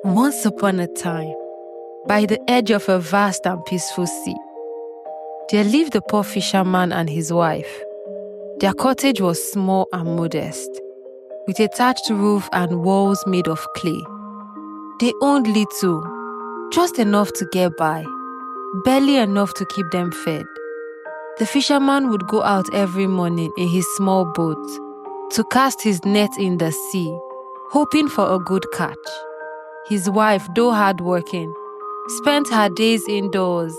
Once upon a time, by the edge of a vast and peaceful sea, there lived a poor fisherman and his wife. Their cottage was small and modest, with a thatched roof and walls made of clay. They owned little, just enough to get by, barely enough to keep them fed. The fisherman would go out every morning in his small boat to cast his net in the sea, hoping for a good catch. His wife, though hardworking, spent her days indoors,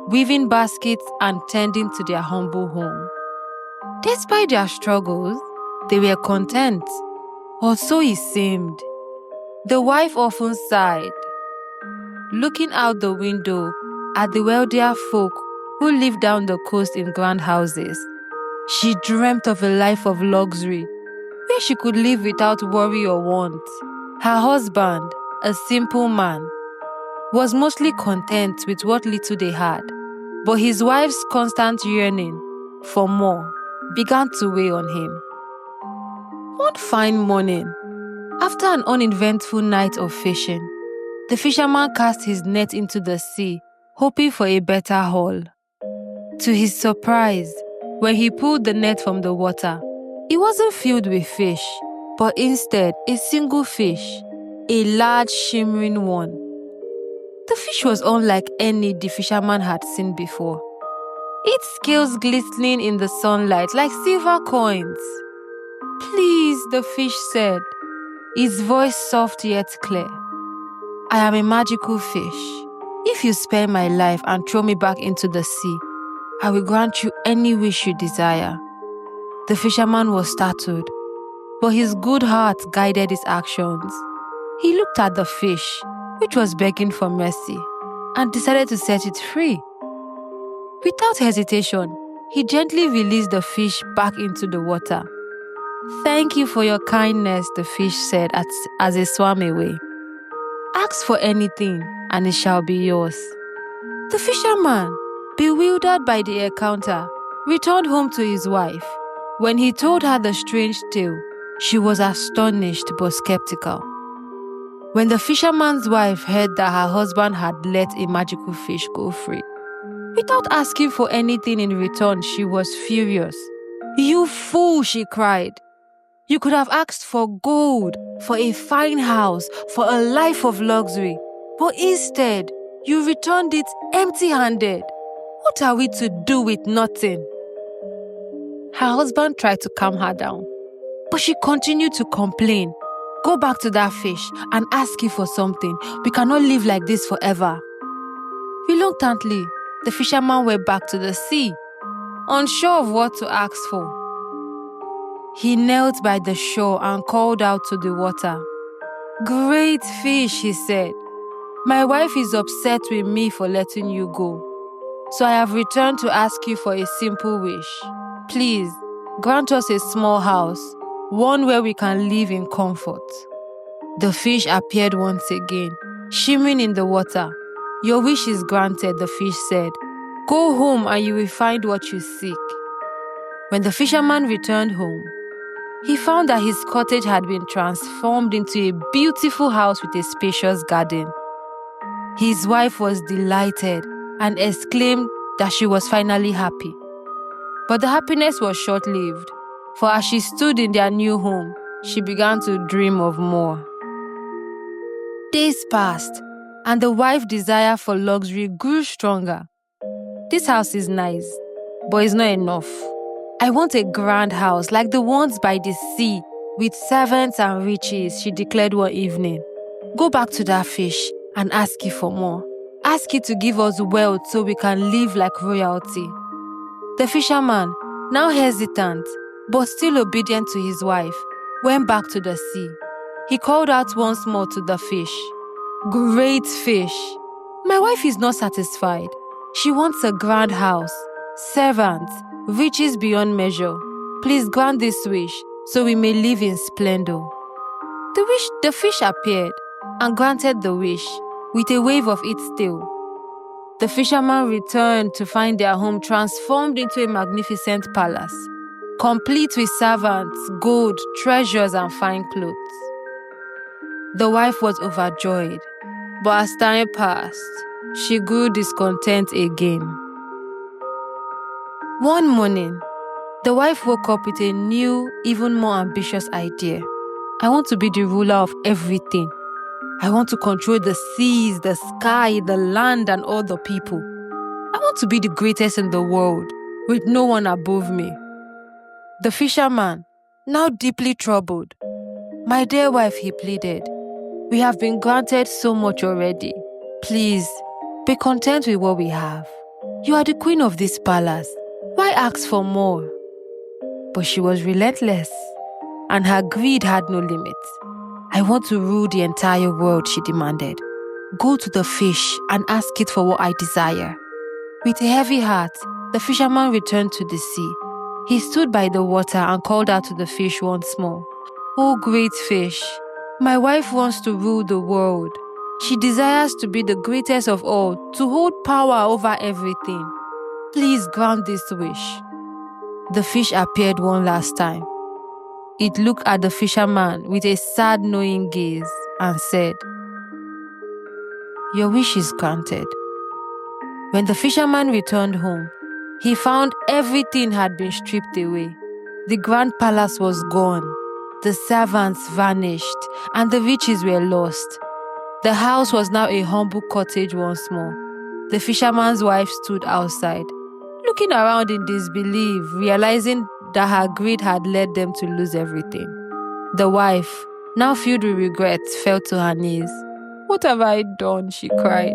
weaving baskets and tending to their humble home. Despite their struggles, they were content, or so it seemed. The wife often sighed, looking out the window at the wealthier folk who lived down the coast in grand houses. She dreamt of a life of luxury, where she could live without worry or want. Her husband, a simple man, was mostly content with what little they had, but his wife's constant yearning for more began to weigh on him. One fine morning, after an uneventful night of fishing, the fisherman cast his net into the sea, hoping for a better haul. To his surprise, when he pulled the net from the water, it wasn't filled with fish, but instead a single fish, a large shimmering one. The fish was unlike any the fisherman had seen before, its scales glistening in the sunlight like silver coins. "Please," the fish said, its voice soft yet clear. "I am a magical fish. If you spare my life and throw me back into the sea, I will grant you any wish you desire." The fisherman was startled, but his good heart guided his actions. He looked at the fish, which was begging for mercy, and decided to set it free. Without hesitation, he gently released the fish back into the water. "Thank you for your kindness," the fish said as it swam away. "Ask for anything, and it shall be yours." The fisherman, bewildered by the encounter, returned home to his wife. When he told her the strange tale, she was astonished but skeptical. When the fisherman's wife heard that her husband had let a magical fish go free, without asking for anything in return, she was furious. "You fool," she cried. "You could have asked for gold, for a fine house, for a life of luxury, but instead, you returned it empty-handed. What are we to do with nothing?" Her husband tried to calm her down, but she continued to complain. "Go back to that fish and ask him for something. We cannot live like this forever." Reluctantly, the fisherman went back to the sea, unsure of what to ask for. He knelt by the shore and called out to the water. "Great fish," he said, "my wife is upset with me for letting you go. So I have returned to ask you for a simple wish. Please, grant us a small house, one where we can live in comfort." The fish appeared once again, shimmering in the water. "Your wish is granted," the fish said. "Go home and you will find what you seek." When the fisherman returned home, he found that his cottage had been transformed into a beautiful house with a spacious garden. His wife was delighted and exclaimed that she was finally happy. But the happiness was short-lived, for as she stood in their new home, she began to dream of more. Days passed, and the wife's desire for luxury grew stronger. "This house is nice, but it's not enough. I want a grand house like the ones by the sea, with servants and riches," she declared one evening. "Go back to that fish and ask it for more. Ask it to give us wealth so we can live like royalty." The fisherman, now hesitant, but still obedient to his wife, went back to the sea. He called out once more to the fish. "Great fish, my wife is not satisfied. She wants a grand house, servants, riches beyond measure. Please grant this wish so we may live in splendor." The fish appeared and granted the wish with a wave of its tail. The fisherman returned to find their home transformed into a magnificent palace, complete with servants, gold, treasures, and fine clothes. The wife was overjoyed But as time passed, she grew discontent again. One morning, the wife woke up with a new, even more ambitious idea. I want to be the ruler of everything. I want to control the seas, the sky, the land, and all the people. I want to be the greatest in the world, with no one above me. The fisherman, now deeply troubled. My dear wife, he pleaded, we have been granted so much already. Please, be content with what we have. You are the queen of this palace. Why ask for more? But she was relentless, and her greed had no limits. I want to rule the entire world, she demanded. Go to the fish and ask it for what I desire. With a heavy heart, the fisherman returned to the sea. He stood by the water and called out to the fish once more. Oh, great fish, my wife wants to rule the world. She desires to be the greatest of all, to hold power over everything. Please grant this wish. The fish appeared one last time. It looked at the fisherman with a sad, knowing gaze and said, your wish is granted. When the fisherman returned home, he found everything had been stripped away. The grand palace was gone, the servants vanished, and the riches were lost. The house was now a humble cottage once more. The fisherman's wife stood outside, looking around in disbelief, realizing that her greed had led them to lose everything. The wife, now filled with regret, fell to her knees. What have I done? She cried.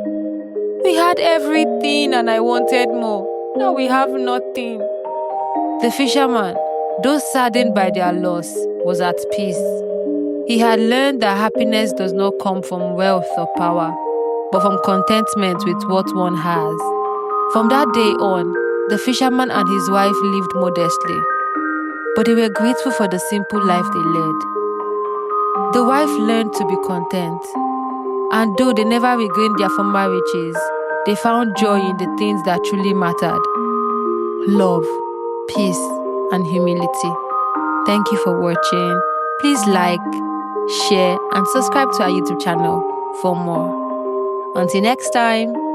We had everything and I wanted more. Now we have nothing. The fisherman, though saddened by their loss, was at peace. He had learned that happiness does not come from wealth or power, but from contentment with what one has. From that day on, the fisherman and his wife lived modestly, but they were grateful for the simple life they led. The wife learned to be content, and though they never regained their former riches, they found joy in the things that truly mattered: love, peace, and humility. Thank you for watching. Please like, share, and subscribe to our YouTube channel for more. Until next time.